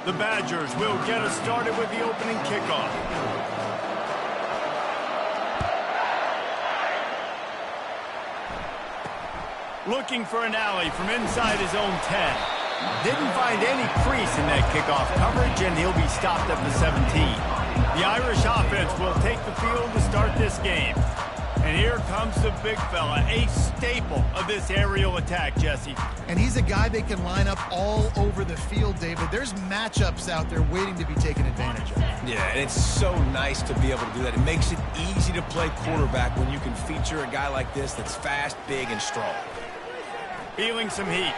The Badgers will get us started with the opening kickoff. Looking for an alley from inside his own 10. Didn't find any crease in that kickoff coverage, and he'll be stopped at the 17. The Irish offense will take the field to start this game. And here comes the big fella, a staple of this aerial attack, Jesse. And he's a guy they can line up all over the field, David. There's matchups out there waiting to be taken advantage of. Yeah, and it's so nice to be able to do that. It makes it easy to play quarterback when you can feature a guy like this that's fast, big, and strong. Feeling some heat.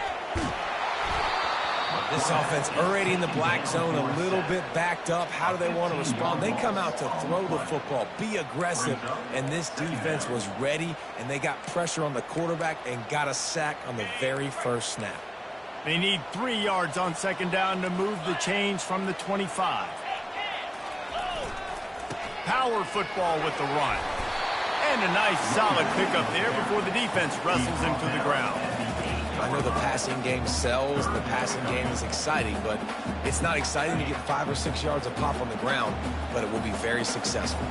This offense already in the black zone, a little bit backed up. How do they want to respond? They come out to throw the football, be aggressive, and this defense was ready, and they got pressure on the quarterback and got a sack on the very first snap. They need 3 yards on second down to move the chains from the 25. Power football with the run. And a nice solid pickup there before the defense wrestles him to the ground. I know the passing game sells, the passing game is exciting, but it's not exciting to get 5 or 6 yards of pop on the ground, but it will be very successful.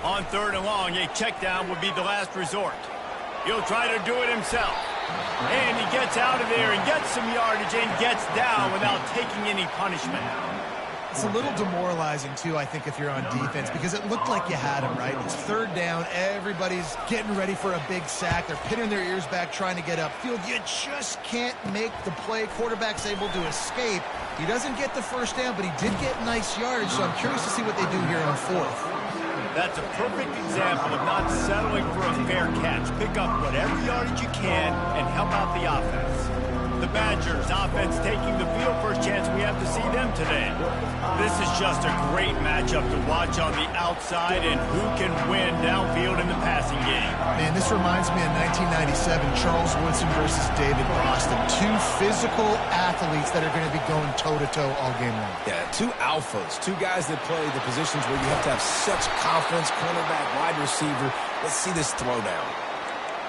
On 3rd and long, a check down would be the last resort. He'll try to do it himself. And he gets out of there and gets some yardage and gets down without taking any punishment. It's a little demoralizing, too, I think, if you're on defense, because it looked like you had him, right? It's 3rd down. Everybody's getting ready for a big sack. They're pinning their ears back, trying to get upfield. You just can't make the play. Quarterback's able to escape. He doesn't get the first down, but he did get nice yardage, so I'm curious to see what they do here on 4th. That's a perfect example of not settling for a fair catch. Pick up whatever yardage you can and help out the offense. The Badgers offense taking the field. First chance we have to see them today. This is just a great matchup to watch on the outside, and who can win downfield in the passing game. Man, this reminds me of 1997, Charles Woodson versus David Boston. 2 physical athletes that are going to be going toe-to-toe all game long. Yeah, 2 alphas, 2 guys that play the positions where you have to have such confidence, cornerback, wide receiver. Let's see this throwdown.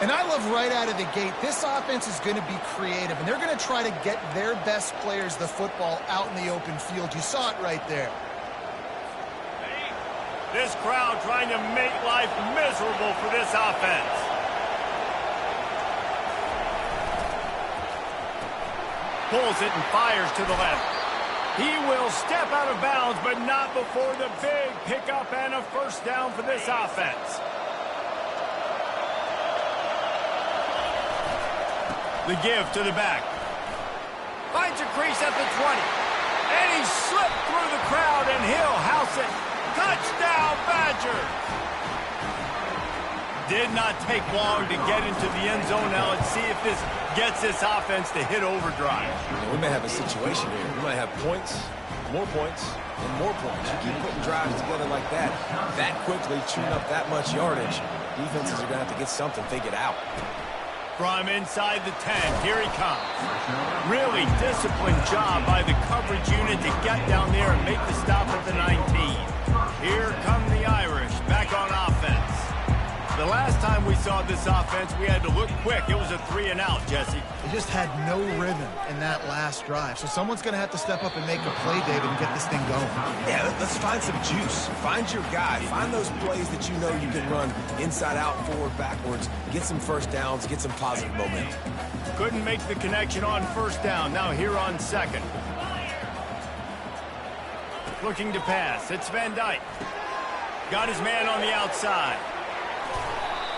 And I love right out of the gate, this offense is going to be creative, and they're going to try to get their best players the football out in the open field. You saw it right there. This crowd trying to make life miserable for this offense. Pulls it and fires to the left. He will step out of bounds, but not before the big pickup and a first down for this offense. The give to the back. Finds a crease at the 20. And he slipped through the crowd, and he'll house it. Touchdown, Badgers! Did not take long to get into the end zone. Now let's see if this gets this offense to hit overdrive. We may have a situation here. We might have points, and more points. You keep putting drives together like that quickly, chewing up that much yardage, defenses are going to have to get something figured out. From inside the 10, here he comes. Really disciplined job by the coverage unit to get down there and make the stop at the 19. Here come the Irish back on offense. The last time we saw this offense, we had to look quick. It was a 3-and-out, Jesse. They just had no rhythm in that last drive. So someone's going to have to step up and make a play, David, and get this thing going. Yeah, let's find some juice. Find your guy. Find those plays that you know you can run inside out, forward, backwards. Get some first downs. Get some positive momentum. Couldn't make the connection on first down. Now here on 2nd. Looking to pass. It's Van Dyke. Got his man on the outside.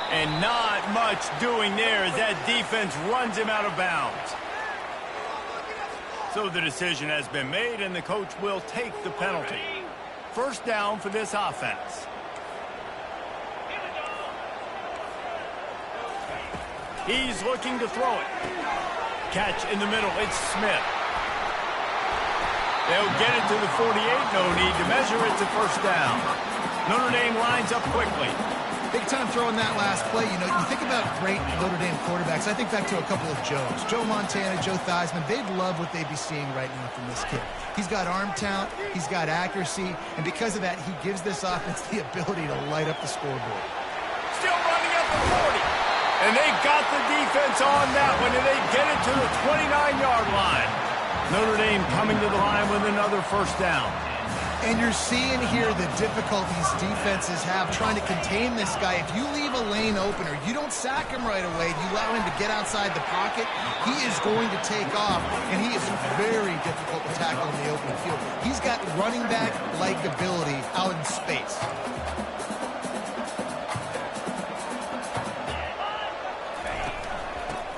And not much doing there as that defense runs him out of bounds. So the decision has been made, and the coach will take the penalty. First down for this offense. He's looking to throw it. Catch in the middle. It's Smith. They'll get it to the 48. No need to measure it to first down. Notre Dame lines up quickly. Big time throwing that last play. You know, you think about great Notre Dame quarterbacks. I think back to a couple of Joes. Joe Montana, Joe Theismann. They'd love what they'd be seeing right now from this kid. He's got arm talent. He's got accuracy. And because of that, he gives this offense the ability to light up the scoreboard. Still running up the 40. And they've got the defense on that one, and they get it to the 29-yard line. Notre Dame coming to the line with another first down. And you're seeing here the difficulties defenses have trying to contain this guy. If you leave a lane open or you don't sack him right away, you allow him to get outside the pocket, he is going to take off, and he is very difficult to tackle in the open field. He's got running back-like ability out in space.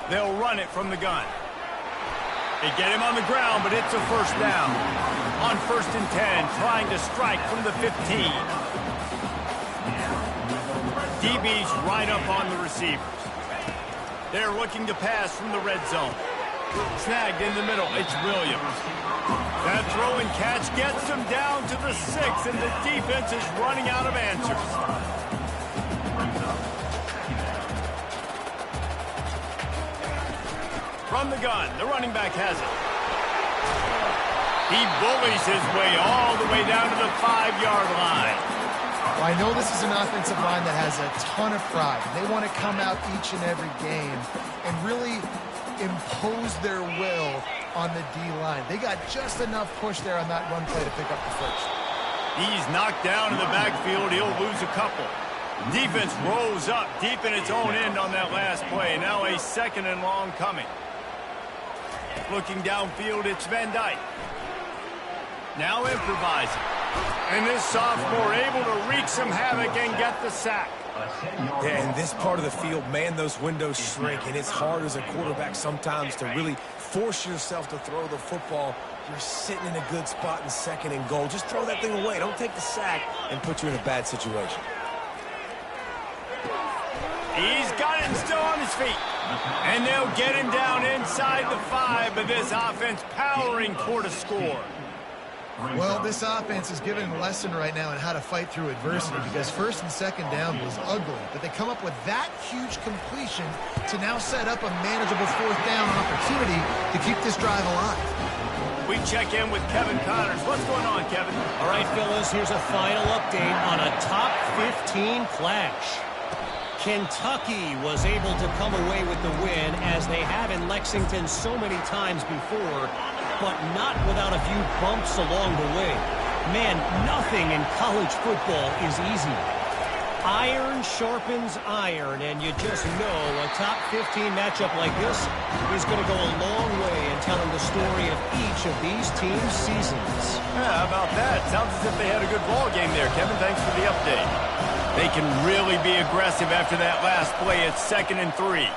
They'll run it from the gun. They get him on the ground, but it's a first down. On 1st and 10, trying to strike from the 15. DB's right up on the receivers. They're looking to pass from the red zone. Snagged in the middle, it's Williams. That throw and catch gets him down to the 6, and the defense is running out of answers. From the gun, the running back has it. He bullies his way all the way down to the 5-yard line. Well, I know this is an offensive line that has a ton of pride. They want to come out each and every game and really impose their will on the D-line. They got just enough push there on that run play to pick up the first. He's knocked down in the backfield. He'll lose a couple. Defense rolls up deep in its own end on that last play. Now a 2nd and long coming. Looking downfield, it's Van Dyke. Now improvising. And this sophomore able to wreak some havoc and get the sack. Yeah, in this part of the field, man, those windows shrink, and it's hard as a quarterback sometimes to really force yourself to throw the football. You're sitting in a good spot in 2nd and goal. Just throw that thing away. Don't take the sack and put you in a bad situation. He's got it and still on his feet. And they'll get him down inside the 5, but this offense powering toward a score. Well, this offense is giving a lesson right now on how to fight through adversity because 1st and 2nd down was ugly, but they come up with that huge completion to now set up a manageable 4th down opportunity to keep this drive alive. We check in with Kevin Connors. What's going on, Kevin? All right, fellas, here's a final update on a top 15 clash. Kentucky was able to come away with the win as they have in Lexington so many times before, but not without a few bumps along the way. Man, nothing in college football is easy. Iron sharpens iron, and you just know a top 15 matchup like this is going to go a long way in telling the story of each of these teams' seasons. Yeah, how about that? Sounds as if they had a good ball game there, Kevin. Thanks for the update. They can really be aggressive after that last play. It's 2nd and 3.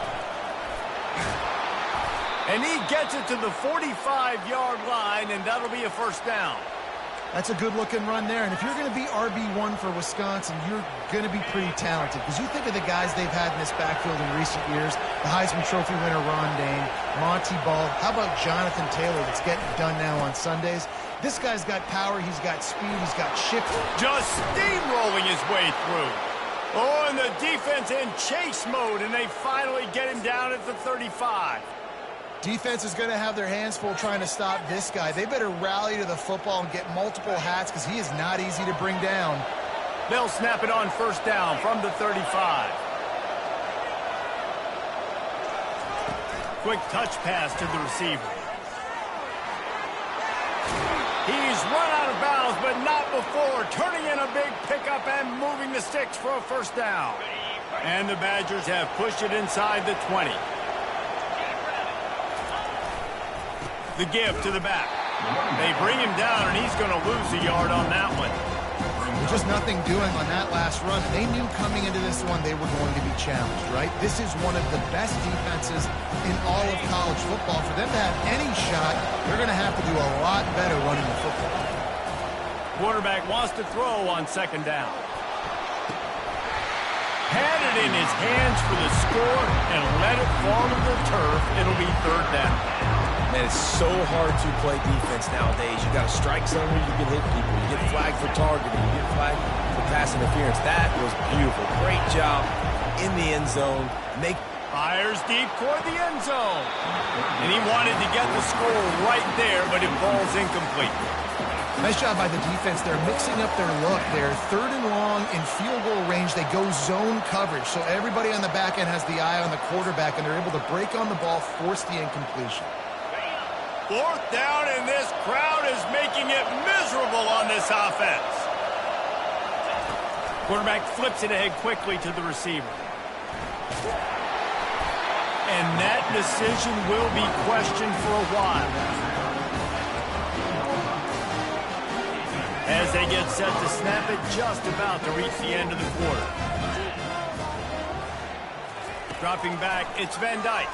And he gets it to the 45-yard line, and that'll be a first down. That's a good-looking run there. And if you're going to be RB1 for Wisconsin, you're going to be pretty talented. Because you think of the guys they've had in this backfield in recent years, the Heisman Trophy winner Ron Dayne, Monty Ball. How about Jonathan Taylor that's getting it done now on Sundays? This guy's got power, he's got speed, he's got shift. Just steamrolling his way through. Oh, and the defense in chase mode, and they finally get him down at the 35. Defense is going to have their hands full trying to stop this guy. They better rally to the football and get multiple hats because he is not easy to bring down. They'll snap it on first down from the 35. Quick touch pass to the receiver. He's run out of bounds, but not before turning in a big pickup and moving the sticks for a first down. And the Badgers have pushed it inside the 20. The give to the back. They bring him down, and he's going to lose a yard on that one. There's just nothing doing on that last run. They knew coming into this one they were going to be challenged, right? This is one of the best defenses in all of college football. For them to have any shot, they're going to have to do a lot better running the football. Quarterback wants to throw on 2nd down. Had it in his hands for the score and let it fall to the turf. It'll be 3rd down. Man, it's so hard to play defense nowadays. You got a strike zone where you can hit people. You get flagged for targeting. You get flagged for pass interference. That was beautiful. Great job in the end zone. Fires deep toward the end zone. And he wanted to get the score right there, but it falls incomplete. Nice job by the defense. They're mixing up their look. They're third and long in field goal range. They go zone coverage. So everybody on the back end has the eye on the quarterback, and they're able to break on the ball, force the incompletion. Fourth down, and this crowd is making it miserable on this offense. Quarterback flips it ahead quickly to the receiver. And that decision will be questioned for a while. As they get set to snap it, just about to reach the end of the quarter. Dropping back, it's Van Dyke.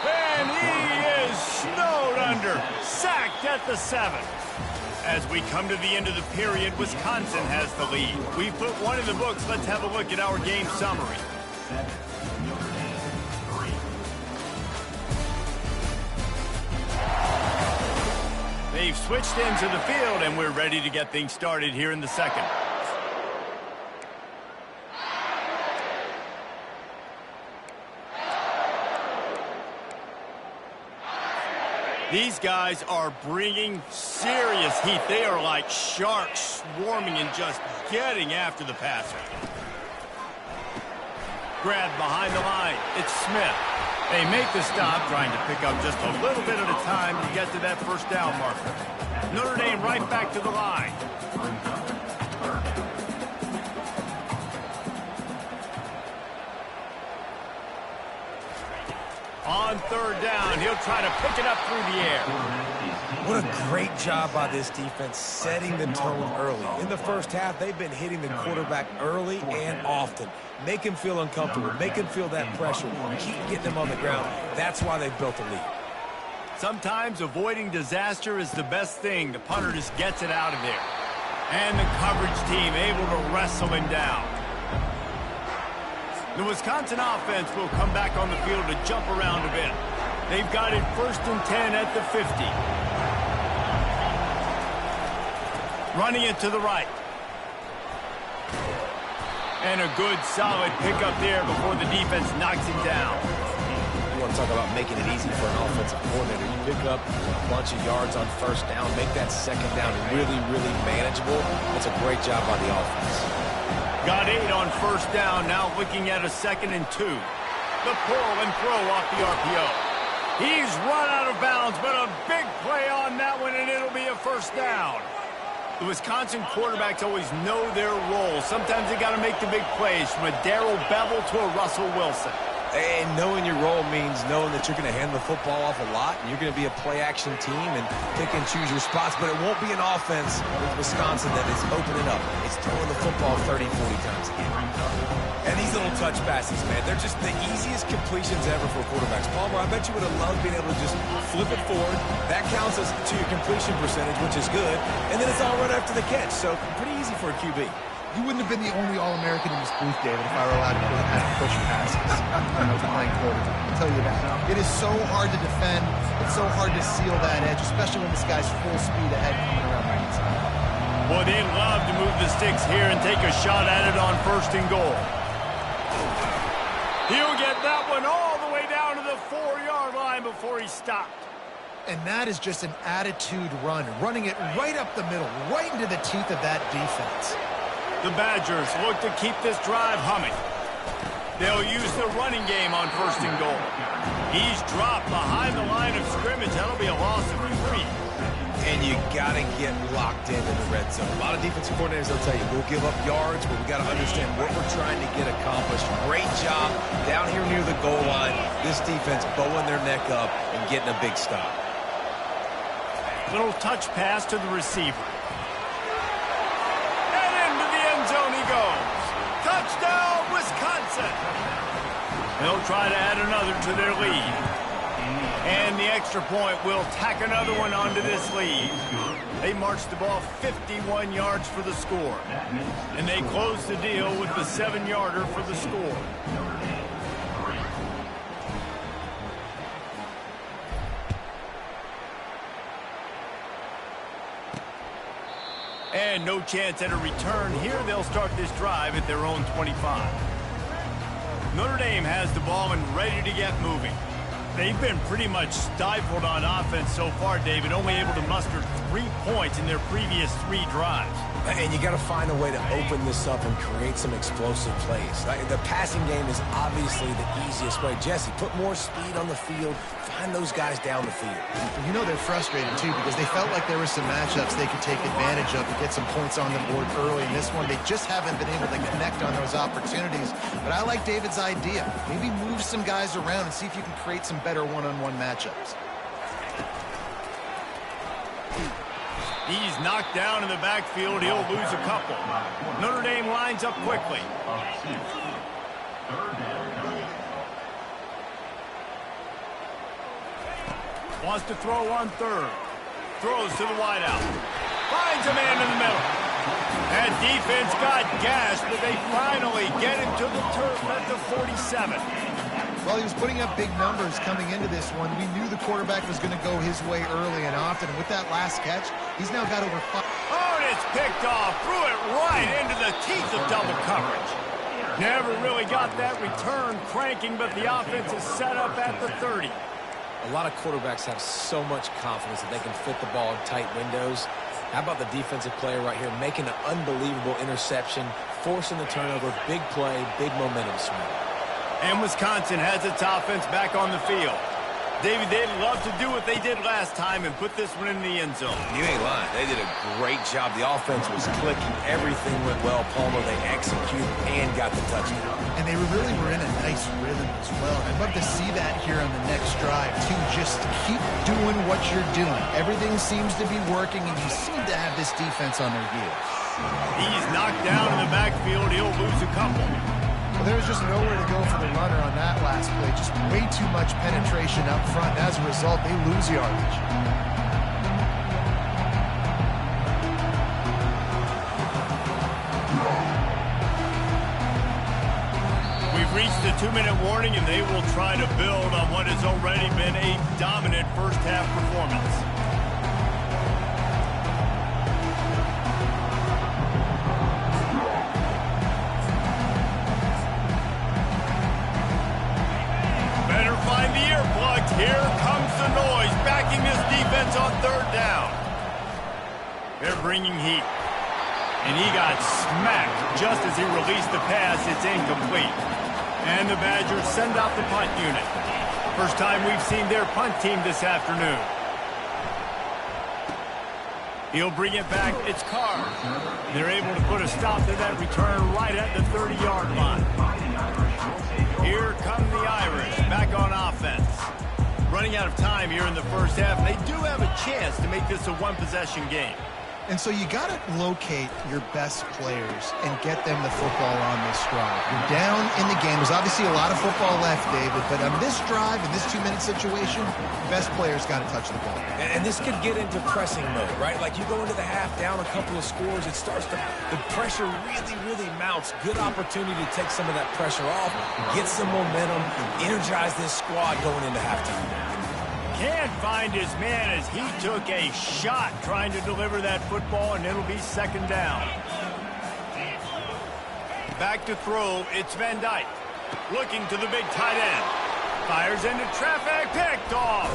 And he is snowed under, sacked at the 7. As we come to the end of the period, Wisconsin has the lead. We put one in the books. Let's have a look at our game summary. They've switched into the field, and we're ready to get things started here in the second. These guys are bringing serious heat. They are like sharks swarming and just getting after the passer. Grabbed behind the line. It's Smith. They make the stop, trying to pick up just a little bit at a time to get to that first down marker. Notre Dame right back to the line. On third down, he'll try to pick it up through the air. What a great job by this defense setting the tone early. In the first half, they've been hitting the quarterback early and often. Make him feel uncomfortable. Make him feel that pressure. Keep getting him on the ground. That's why they've built a lead. Sometimes avoiding disaster is the best thing. The punter just gets it out of there. And the coverage team able to wrestle him down. The Wisconsin offense will come back on the field to jump around a bit. They've got it 1st and 10 at the 50. Running it to the right. And a good, solid pickup there before the defense knocks him down. You want to talk about making it easy for an offensive coordinator. You pick up a bunch of yards on first down, make that second down really, really manageable. That's a great job by the offense. Got 8 on first down, now looking at a 2nd and 2. The pull and throw off the RPO. He's run out of bounds, but a big play on that one, and it'll be a first down. The Wisconsin quarterbacks always know their role. Sometimes they got to make the big plays, from a Darrell Bevell to a Russell Wilson. And knowing your role means knowing that you're going to hand the football off a lot, and you're going to be a play-action team and pick and choose your spots, but it won't be an offense with Wisconsin that is opening up. It's throwing the football 30, 40 times again. And these little touch passes, man, they're just the easiest completions ever for quarterbacks. Palmer, I bet you would have loved being able to just flip it forward. That counts as to your completion percentage, which is good, and then it's all right after the catch, so pretty easy for a QB. You wouldn't have been the only All-American in this booth, David, if I were allowed to have push passes when I was playing quarterback. I'll tell you that. It is so hard to defend. It's so hard to seal that edge, especially when this guy's full speed ahead coming around the inside. Boy, they'd love to move the sticks here and take a shot at it on 1st and goal. He'll get that one all the way down to the 4-yard line before he stopped. And that is just an attitude run, running it right up the middle, right into the teeth of that defense. The Badgers look to keep this drive humming. They'll use the running game on 1st and goal. He's dropped behind the line of scrimmage. That'll be a loss of 3. And you got to get locked into the red zone. A lot of defensive coordinators, they'll tell you, we'll give up yards, but we got to understand what we're trying to get accomplished. Great job down here near the goal line. This defense bowing their neck up and getting a big stop. Little touch pass to the receiver. And into the end zone he goes. Touchdown, Wisconsin. They'll try to add another to their lead. And the extra point will tack another one onto this lead. They marched the ball 51 yards for the score. And they close the deal with the 7-yarder for the score. And no chance at a return here. They'll start this drive at their own 25. Notre Dame has the ball and ready to get moving. They've been pretty much stifled on offense so far, David, only able to muster 3 points in their previous 3 drives. And you got to find a way to open this up and create some explosive plays. The passing game is obviously the easiest way. Jesse, put more speed on the field. Find those guys down the field. You know they're frustrated, too, because they felt like there were some matchups they could take advantage of and get some points on the board early. In this one, they just haven't been able to connect on those opportunities. But I like David's idea. Maybe move some guys around and see if you can create some better one-on-one matchups. He's knocked down in the backfield. He'll lose a couple. Notre Dame lines up quickly. Wants to throw on third. Throws to the wideout. Finds a man in the middle. That defense got gashed, but they finally get him to the turf at the 47. Well, he was putting up big numbers coming into this one. We knew the quarterback was going to go his way early and often. And with that last catch, he's now got over 5. Oh, and it's picked off. Threw it right into the teeth of double coverage. Never really got that return cranking, but the offense is set up at the 30. A lot of quarterbacks have so much confidence that they can fit the ball in tight windows. How about the defensive player right here making an unbelievable interception, forcing the turnover, big play, big momentum swing. And Wisconsin has its offense back on the field. David, they'd love to do what they did last time and put this one in the end zone. You ain't lying. They did a great job. The offense was clicking. Everything went well. Palmer, they executed and got the touchdown. And they really were in a nice rhythm as well. I'd love to see that here on the next drive, too. Just keep doing what you're doing. Everything seems to be working, and you seem to have this defense on their heels. He's knocked down in the backfield. He'll lose a couple. Well, there was just nowhere to go for the runner on that last play. Just way too much penetration up front. As a result, they lose yardage. We've reached the 2-minute warning, and they will try to build on what has already been a dominant first-half performance. Here comes the noise, backing this defense on third down. They're bringing heat. And he got smacked just as he released the pass. It's incomplete. And the Badgers send out the punt unit. First time we've seen their punt team this afternoon. He'll bring it back. It's Carr. They're able to put a stop to that return right at the 30-yard line. Here come the Irish, back on offense. Running out of time here in the first half. They do have a chance to make this a one-possession game. And so you got to locate your best players and get them the football on this drive. You're down in the game. There's obviously a lot of football left, David, but on this drive, in this 2-minute situation, the best players got to touch the ball. And this could get into pressing mode, right? Like you go into the half down a couple of scores, it starts to, the pressure really mounts. Good opportunity to take some of that pressure off, get some momentum, energize this squad going into halftime. Can't find his man as he took a shot trying to deliver that football, and it'll be second down. Back to throw, it's Van Dyke. Looking to the big tight end. Fires into traffic, picked off.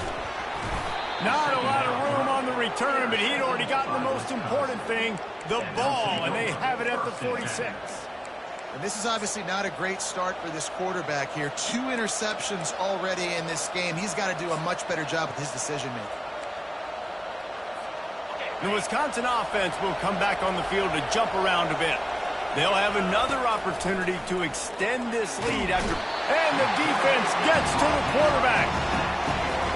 Not a lot of room on the return, but he'd already gotten the most important thing, the ball, and they have it at the 46. And this is obviously not a great start for this quarterback here. 2 interceptions already in this game. He's got to do a much better job with his decision-making. The Wisconsin offense will come back on the field to jump around a bit. They'll have another opportunity to extend this lead after... And the defense gets to the quarterback.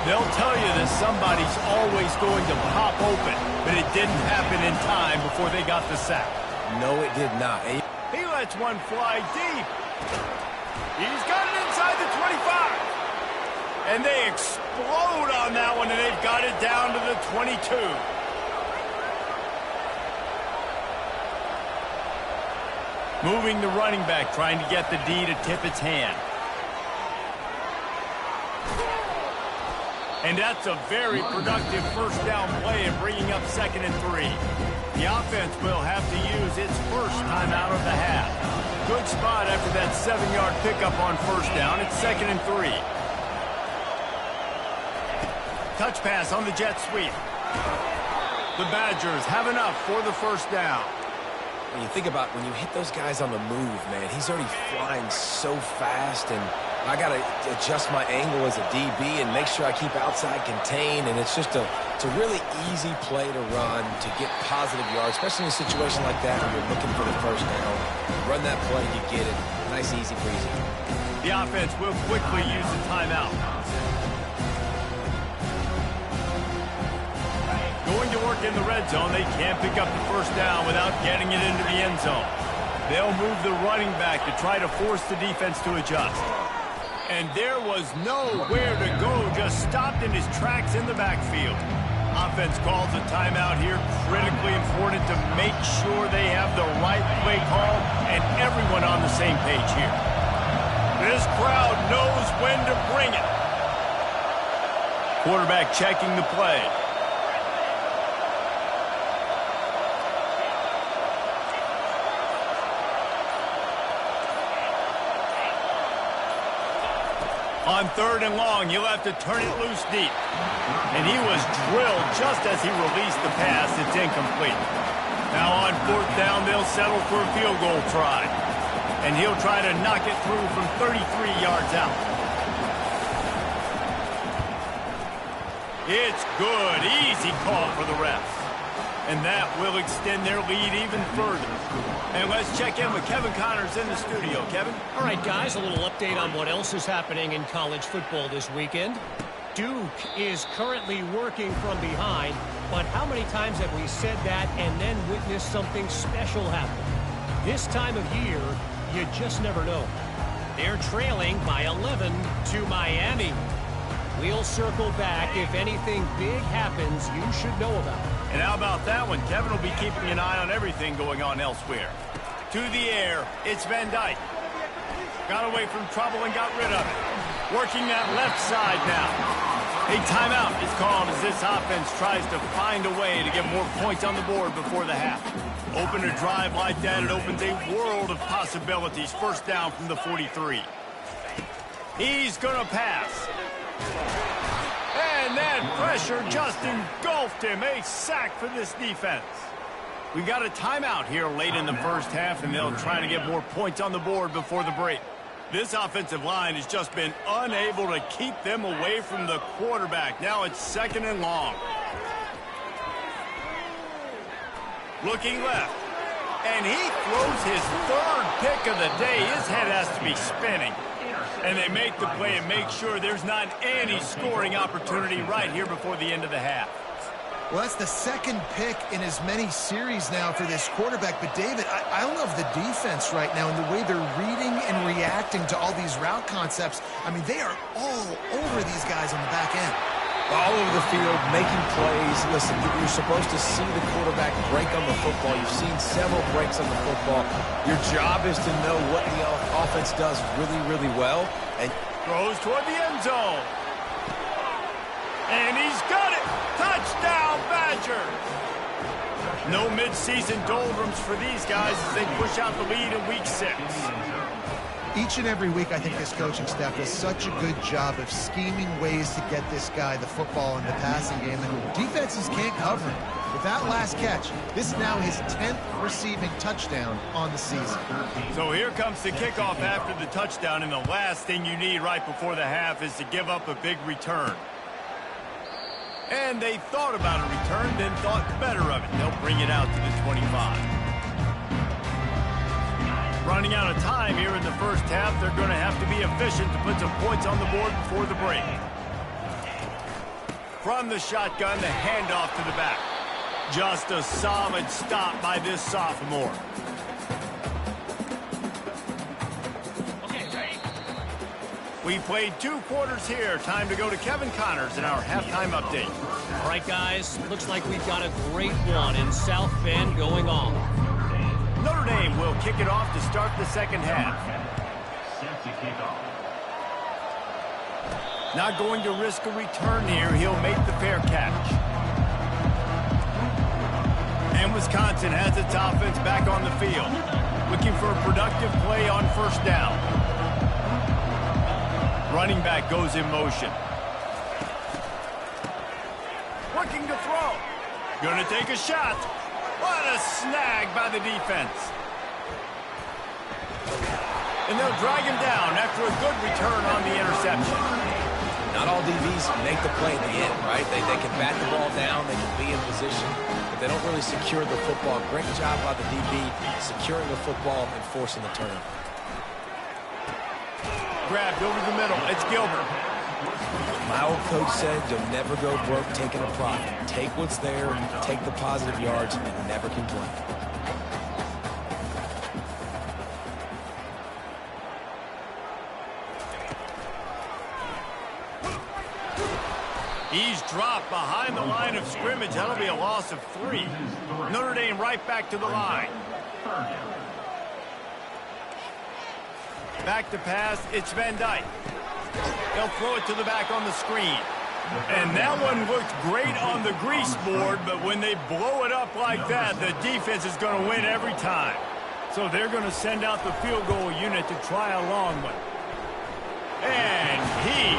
They'll tell you that somebody's always going to pop open, but it didn't happen in time before they got the sack. No, it did not. He lets one fly deep. He's got it inside the 25. And they explode on that one, and they've got it down to the 22. Moving the running back, trying to get the D to tip its hand. And that's a very productive first down play and bringing up 2nd and 3. The offense will have to use its first timeout of the half. Good spot after that 7-yard pickup on first down. It's 2nd and 3. Touch pass on the jet sweep. The Badgers have enough for the first down. When you think about when you hit those guys on the move, man, he's already flying so fast, and I got to adjust my angle as a DB and make sure I keep outside contained, and it's just it's a really easy play to run to get positive yards, especially in a situation like that when you're looking for the first down. Run that play, you get it. Nice, easy breezy. The offense will quickly use the timeout. Going to work in the red zone, they can't pick up the first down without getting it into the end zone. They'll move the running back to try to force the defense to adjust. And there was nowhere to go, just stopped in his tracks in the backfield. Offense calls a timeout here, critically important to make sure they have the right play call and everyone on the same page here. This crowd knows when to bring it. Quarterback checking the play. On 3rd and long, he'll have to turn it loose deep. And he was drilled just as he released the pass. It's incomplete. Now on 4th down, they'll settle for a field goal try. And he'll try to knock it through from 33 yards out. It's good. Easy call for the refs. And that will extend their lead even further. And let's check in with Kevin Connors in the studio. Kevin? All right, guys, a little update on what else is happening in college football this weekend. Duke is currently working from behind, but how many times have we said that and then witnessed something special happen? This time of year, you just never know. They're trailing by 11 to Miami. We'll circle back if anything big happens you should know about. And how about that one? Kevin will be keeping an eye on everything going on elsewhere. To the air, it's Van Dyke. Got away from trouble and got rid of it. Working that left side now. A timeout is called as this offense tries to find a way to get more points on the board before the half. Open a drive like that, it opens a world of possibilities. First down from the 43. He's going to pass. And that pressure just engulfed him. A sack for this defense. We got a timeout here late in the first half, and they'll try to get more points on the board before the break. This offensive line has just been unable to keep them away from the quarterback. Now it's 2nd and long. Looking left. And he throws his 3rd pick of the day. His head has to be spinning. And they make the play and make sure there's not any scoring opportunity right here before the end of the half. Well, that's the 2nd pick in as many series now for this quarterback. But, David, I love the defense right now and the way they're reading and reacting to all these route concepts. I mean, they are all over these guys on the back end. All over the field, making plays. Listen, you're supposed to see the quarterback break on the football. You've seen several breaks on the football. Your job is to know what the offense does really, really well. And throws toward the end zone. And he's got it. Touchdown, Badgers. No midseason doldrums for these guys as they push out the lead in week 6. Each and every week, I think this coaching staff does such a good job of scheming ways to get this guy the football in the passing game, and defenses can't cover him. With that last catch, this is now his 10th receiving touchdown on the season. So here comes the kickoff after the touchdown, and the last thing you need right before the half is to give up a big return. And they thought about a return, then thought better of it. They'll bring it out to the 25. Running out of time here in the first half, they're going to have to be efficient to put some points on the board before the break. From the shotgun, the handoff to the back. Just a solid stop by this sophomore. We played 2 quarters here. Time to go to Kevin Connors in our halftime update. All right, guys, looks like we've got a great one in South Bend going on. Notre Dame will kick it off to start the second half. Not going to risk a return here. He'll make the fair catch. And Wisconsin has its offense back on the field, looking for a productive play on first down. Running back goes in motion. Looking to throw. Gonna take a shot. What a snag by the defense. And they'll drag him down after a good return on the interception. Not all DBs make the play at the end, right? They can bat the ball down, they can be in position, but they don't really secure the football. Great job by the DB securing the football and forcing the turnover. Grabbed over the middle. It's Gilbert. My old coach said you'll never go broke taking a profit. Take what's there, take the positive yards, and never complain. He's dropped behind the line of scrimmage. That'll be a loss of 3. Notre Dame right back to the line. Back to pass. It's Van Dyke. They'll throw it to the back on the screen. And that one looked great on the grease board, but when they blow it up like that, the defense is going to win every time. So they're going to send out the field goal unit to try a long one. And he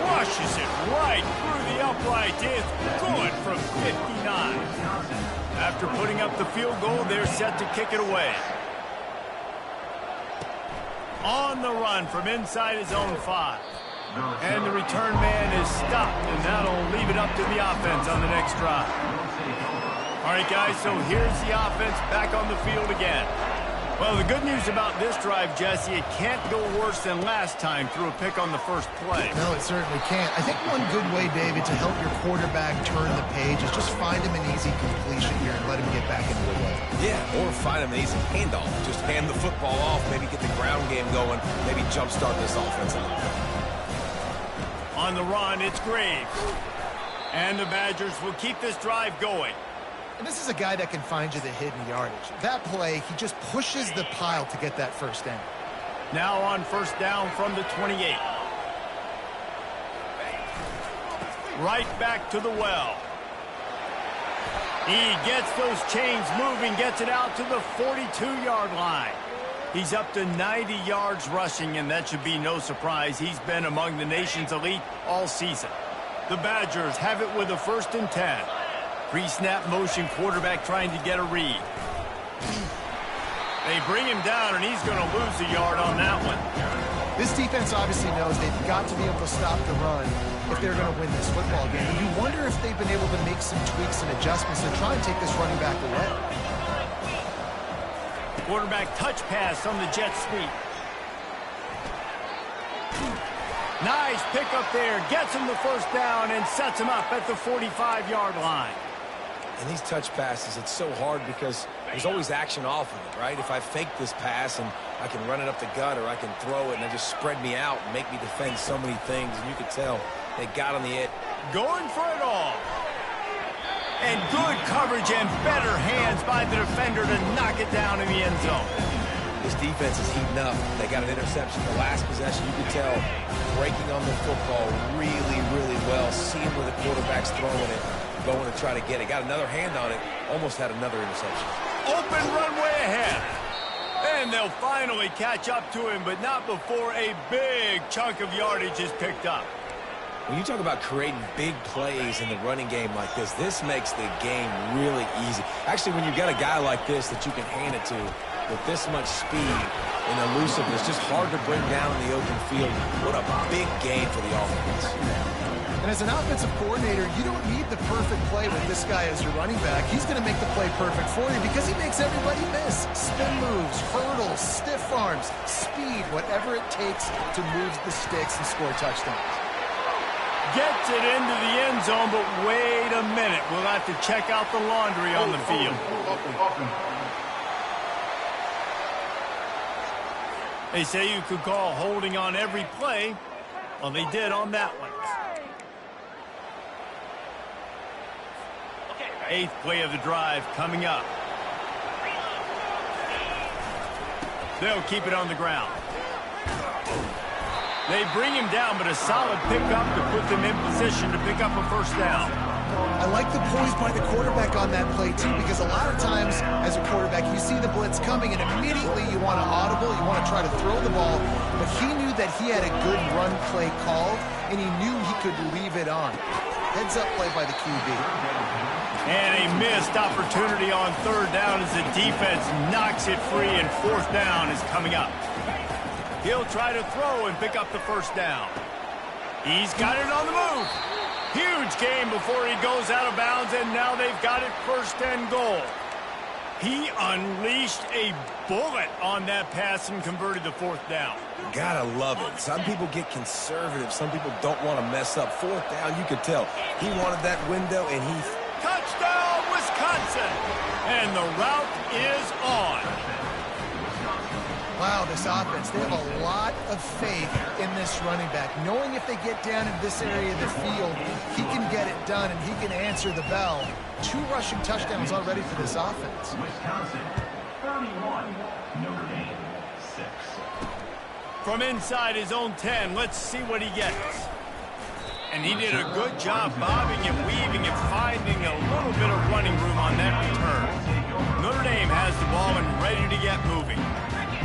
rushes it right through the upright. It's good from 59. After putting up the field goal, they're set to kick it away. On the run from inside his own 5. And the return man is stopped, and that'll leave it up to the offense on the next drive. All right, guys, so here's the offense back on the field again. Well, the good news about this drive, Jesse, it can't go worse than last time through a pick on the first play. No, it certainly can't. I think one good way, David, to help your quarterback turn the page is just find him an easy completion here and let him get back into the way. Yeah, or find him an easy handoff. Just hand the football off, maybe get the ground game going, maybe jumpstart this offense a little bit. On the run, it's Graves. And the Badgers will keep this drive going. And this is a guy that can find you the hidden yardage. That play, he just pushes the pile to get that first down. Now on first down from the 28. Right back to the well. He gets those chains moving, gets it out to the 42-yard line. He's up to 90 yards rushing, and that should be no surprise. He's been among the nation's elite all season. The Badgers have it with a 1st and 10. Pre-snap motion, quarterback trying to get a read. They bring him down, and he's going to lose a yard on that one. This defense obviously knows they've got to be able to stop the run if they're going to win this football game. And you wonder if they've been able to make some tweaks and adjustments to try and take this running back away. Quarterback touch pass on the jet sweep. Nice pickup there. Gets him the first down and sets him up at the 45-yard line. And these touch passes, it's so hard because there's always action off of it, right? If I fake this pass and I can run it up the gut or I can throw it and they just spread me out and make me defend so many things, and you could tell they got on the edge. Going for it all. And good coverage and better hands by the defender to knock it down in the end zone. This defense is heating up. They got an interception the last possession. You could tell breaking on the football really, really well. Seeing where the quarterback's throwing it, going to try to get it. Got another hand on it. Almost had another interception. Open runway ahead. And they'll finally catch up to him, but not before a big chunk of yardage is picked up. When you talk about creating big plays in the running game like this makes the game really easy. Actually, when you've got a guy like this that you can hand it to with this much speed and elusiveness, just hard to bring down in the open field. What a big game for the offense. And as an offensive coordinator, you don't need the perfect play with this guy as your running back. He's going to make the play perfect for you because he makes everybody miss. Spin moves, hurdles, stiff arms, speed, whatever it takes to move the sticks and score touchdowns. Gets it into the end zone, but wait a minute. We'll have to check out the laundry on the field. They say you could call holding on every play. Well, they did on that one. 8th play of the drive coming up. They'll keep it on the ground. They bring him down, but a solid pickup to put them in position to pick up a first down. I like the poise by the quarterback on that play, too, because a lot of times as a quarterback, you see the blitz coming, and immediately you want to audible, you want to try to throw the ball, but he knew that he had a good run play called, and he knew he could leave it on. Heads up play by the QB. And a missed opportunity on third down as the defense knocks it free, and fourth down is coming up. He'll try to throw and pick up the first down. He's got it on the move. Huge game before he goes out of bounds, and now they've got it first and goal. He unleashed a bullet on that pass and converted the fourth down. Gotta love it. Some people get conservative. Some people don't want to mess up. Fourth down, you could tell. He wanted that window, and he... Touchdown, Wisconsin! And the route is on. Wow, this offense, they have a lot of faith in this running back. Knowing if they get down in this area of the field, he can get it done and he can answer the bell. 2 rushing touchdowns already for this offense. Wisconsin, 31, Notre Dame, 6. From inside his own 10, let's see what he gets. And he did a good job bobbing and weaving and finding a little bit of running room on that return. Notre Dame has the ball and ready to get moving.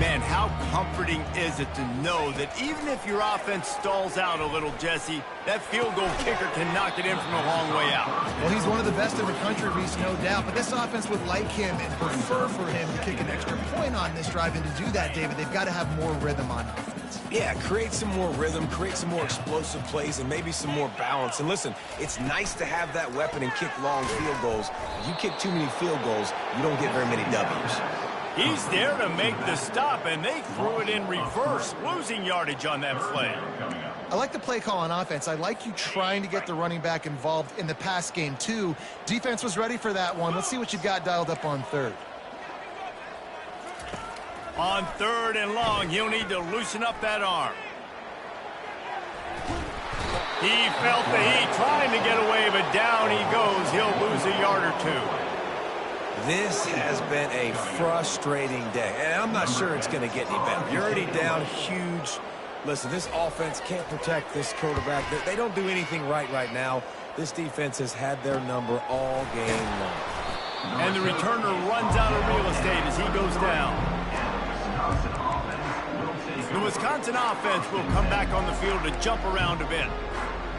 Man, how comforting is it to know that even if your offense stalls out a little, Jesse, that field goal kicker can knock it in from a long way out. Well, he's one of the best in the country, Reese, no doubt. But this offense would like him and prefer for him to kick an extra point on this drive. And to do that, David, they've got to have more rhythm on offense. Yeah, create some more rhythm, create some more explosive plays, and maybe some more balance. And listen, it's nice to have that weapon and kick long field goals. If you kick too many field goals, you don't get very many W's. He's there to make the stop, and they threw it in reverse, losing yardage on that play. I like the play call on offense. I like you trying to get the running back involved in the pass game, too. Defense was ready for that one. Let's see what you've got dialed up on third. On third and long, he'll need to loosen up that arm. He felt the heat, trying to get away, but down he goes. He'll lose a yard or two. This has been a frustrating day, and I'm not sure it's going to get any better. You're already down huge. Listen, this offense can't protect this quarterback. They don't do anything right now. This defense has had their number all game long. And the returner runs out of real estate as he goes down. The Wisconsin offense will come back on the field to jump around a bit.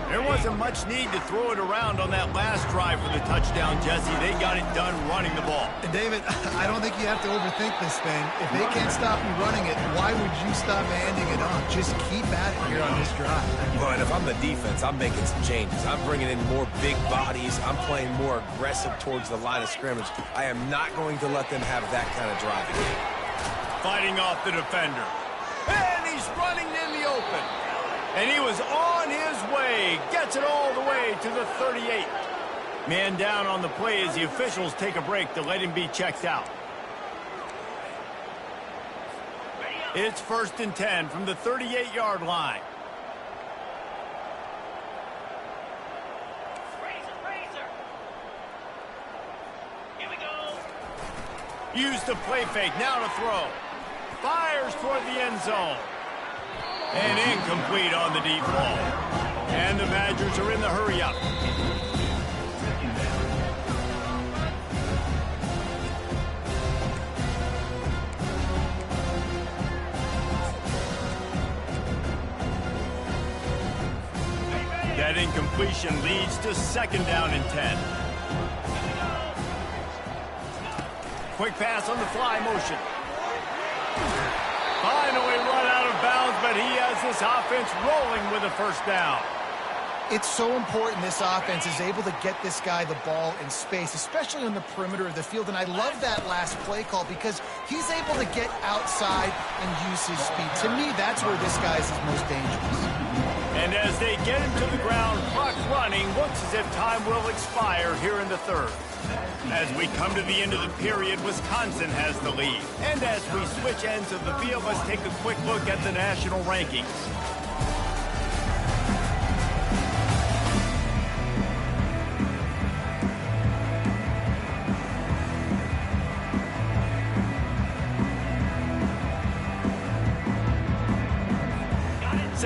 There wasn't much need to throw it around on that last drive for the touchdown, Jesse. They got it done running the ball. And David, I don't think you have to overthink this thing. If they can't stop you running it, why would you stop handing it off? Just keep at it here on this drive. Well, and if I'm the defense, I'm making some changes. I'm bringing in more big bodies. I'm playing more aggressive towards the line of scrimmage. I am not going to let them have that kind of drive again. Fighting off the defender. And he's running in the open. And he was on his way. Gets it all the way to the 38. Man down on the play as the officials take a break to let him be checked out. It's 1st and 10 from the 38-yard line. Here we go. Use the play fake. Now to throw. Fires toward the end zone. And incomplete on the deep ball. And the Badgers are in the hurry-up. That incompletion leads to 2nd down and 10. Quick pass on the fly motion. Finally run out of bounds, but he has this offense rolling with a first down. It's so important this offense is able to get this guy the ball in space, especially on the perimeter of the field. And I love that last play call because he's able to get outside and use his speed. To me, that's where this guy is his most dangerous. And as they get him to the ground, clock running, looks as if time will expire here in the third. As we come to the end of the period, Wisconsin has the lead. And as we switch ends of the field, let's take a quick look at the national rankings.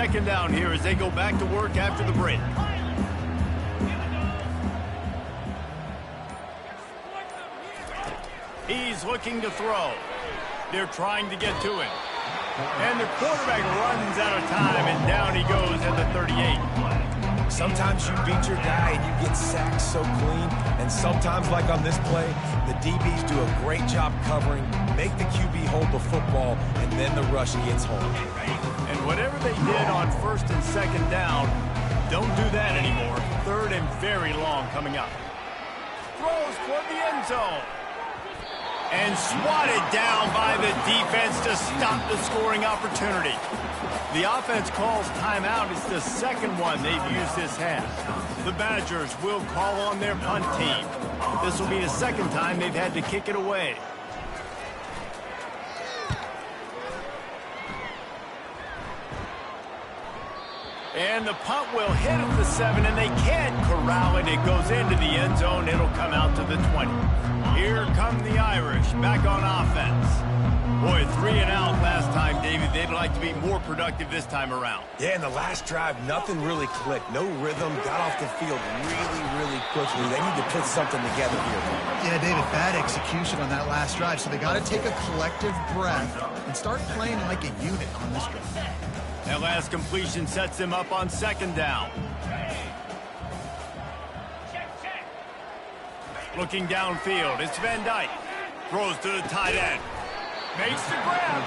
second down here as they go back to work after the break. He's looking to throw. They're trying to get to him. And the quarterback runs out of time, and down he goes at the 38. Sometimes you beat your guy and you get sacked so clean, and sometimes, like on this play, the DBs do a great job covering, make the QB hold the football, and then the rush gets home. And whatever they did on first and second down, don't do that anymore. Third and very long coming up. Throws toward the end zone. And swatted down by the defense to stop the scoring opportunity. The offense calls timeout. It's the second one they've used this half. The Badgers will call on their punt team. This will be the second time they've had to kick it away. And the punt will hit at the 7, and they can't corral it. It goes into the end zone. It'll come out to the 20. Here come the Irish back on offense. Boy, 3 and out last time, David. They'd like to be more productive this time around. Yeah, in the last drive, nothing really clicked. No rhythm, got off the field really quickly. They need to put something together here. Yeah, David, bad execution on that last drive. So they got to take a collective breath and start playing like a unit on this drive. That last completion sets them up on second down. Looking downfield, it's Van Dyke. Throws to the tight end. Makes the grab.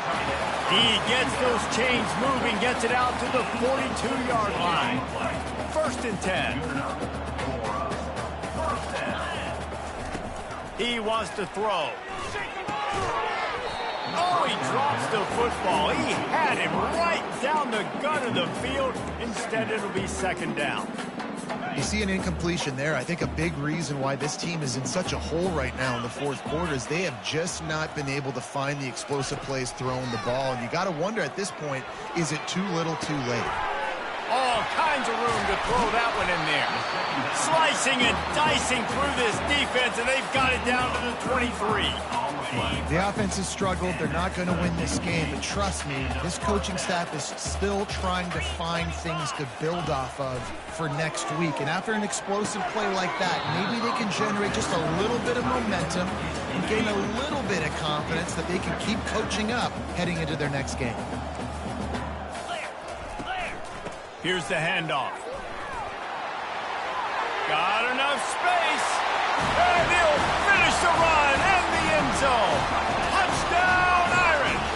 He gets those chains moving, gets it out to the 42-yard line. First and 10. He wants to throw. Oh, he drops the football. He had him right down the gut of the field. Instead, it'll be second down. You see an incompletion there. I think a big reason why this team is in such a hole right now in the fourth quarter is they have just not been able to find the explosive plays throwing the ball. And you got to wonder at this point, is it too little too late? All kinds of room to throw that one in there. Slicing and dicing through this defense, and they've got it down to the 23. The offense has struggled. They're not going to win this game, but trust me, this coaching staff is still trying to find things to build off of for next week. And after an explosive play like that, maybe they can generate just a little bit of momentum and gain a little bit of confidence that they can keep coaching up heading into their next game. Here's the handoff. Got enough space. And he'll finish the run in the end zone. Touchdown, Irish.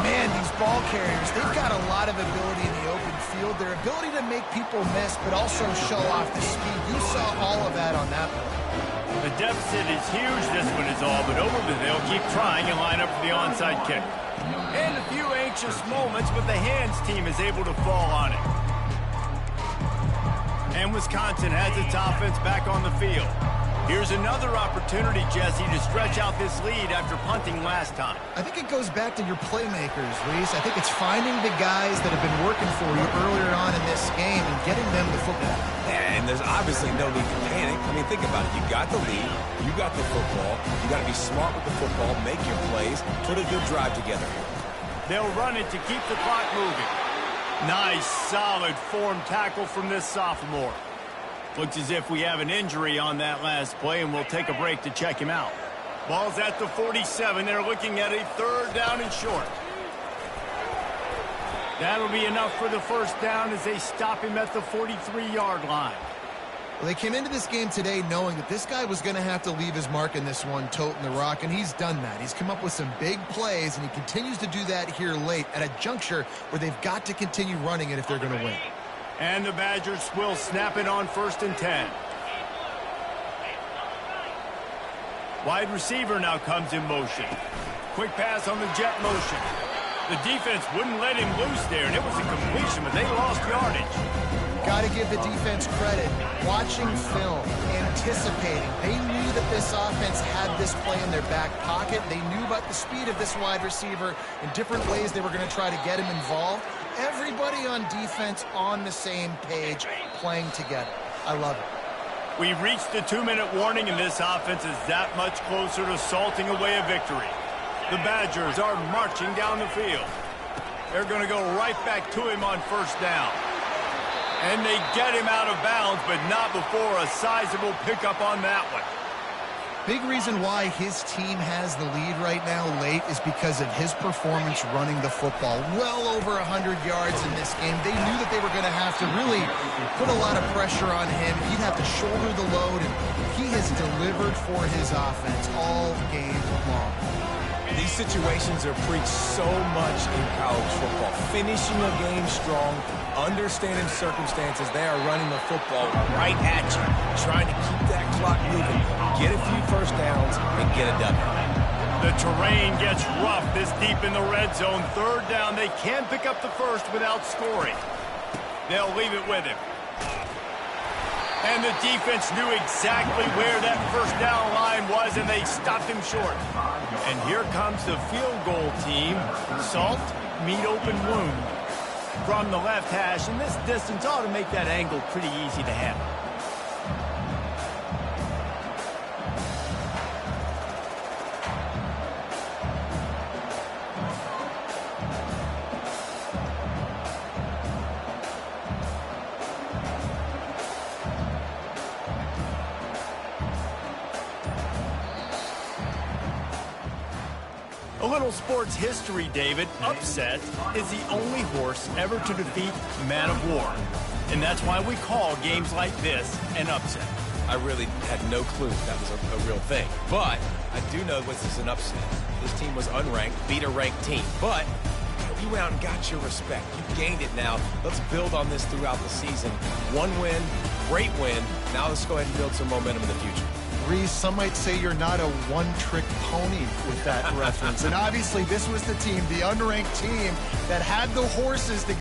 Man, these ball carriers, they've got a lot of ability in the open field. Their ability to make people miss, but also show off the speed. You saw all of that on that play. The deficit is huge. This one is all but over, but they'll keep trying and line up for the onside kick. And a few anxious moments, but the hands team is able to fall on it. And Wisconsin has its offense back on the field. Here's another opportunity, Jesse, to stretch out this lead after punting last time. I think it goes back to your playmakers, Reese. I think it's finding the guys that have been working for you earlier on in this game and getting them the football. And there's obviously no need to panic. I mean, think about it. You got the lead. You got the football. You got to be smart with the football, make your plays, put a good drive together. They'll run it to keep the clock moving. Nice, solid form tackle from this sophomore. Looks as if we have an injury on that last play, and we'll take a break to check him out. Ball's at the 47. They're looking at a third down and short. That'll be enough for the first down as they stop him at the 43-yard line. Well, they came into this game today knowing that this guy was going to have to leave his mark in this one, toting the rock, and he's done that. He's come up with some big plays, and he continues to do that here late at a juncture where they've got to continue running it if they're going to win. And the Badgers will snap it on first and 10. Wide receiver now comes in motion. Quick pass on the jet motion. The defense wouldn't let him loose there, and it was a completion, but they lost yardage. Got to give the defense credit. Watching film, anticipating. They knew that this offense had this play in their back pocket. They knew about the speed of this wide receiver and different ways they were going to try to get him involved. Everybody on defense on the same page, playing together. I love it. We've reached the 2-minute warning, and this offense is that much closer to salting away a victory. The Badgers are marching down the field. They're going to go right back to him on first down. And they get him out of bounds, but not before a sizable pickup on that one. Big reason why his team has the lead right now late is because of his performance running the football. Well over 100 yards in this game. They knew that they were going to have to really put a lot of pressure on him. He'd have to shoulder the load, and he has delivered for his offense all game long. These situations are preached so much in college football. Finishing a game strong, understanding circumstances. They are running the football right at you, trying to keep that clock moving, get a few first downs, and get a W. The terrain gets rough this deep in the red zone. Third down, they can pick up the first without scoring. They'll leave it with him. And the defense knew exactly where that first down line was, and they stopped him short. And here comes the field goal team. Salt, meet open wound. From the left hash, and this distance ought to make that angle pretty easy to handle. A little sports history, David. Upset is the only horse ever to defeat Man of War. And that's why we call games like this an upset. I really had no clue that was a real thing. But I do know this is an upset. This team was unranked, beat a ranked team. But you went out and got your respect. You gained it now. Let's build on this throughout the season. One win, great win. Now let's go ahead and build some momentum in the future. Reese, some might say you're not a one-trick pony with that reference. And obviously this was the team, the unranked team, that had the horses to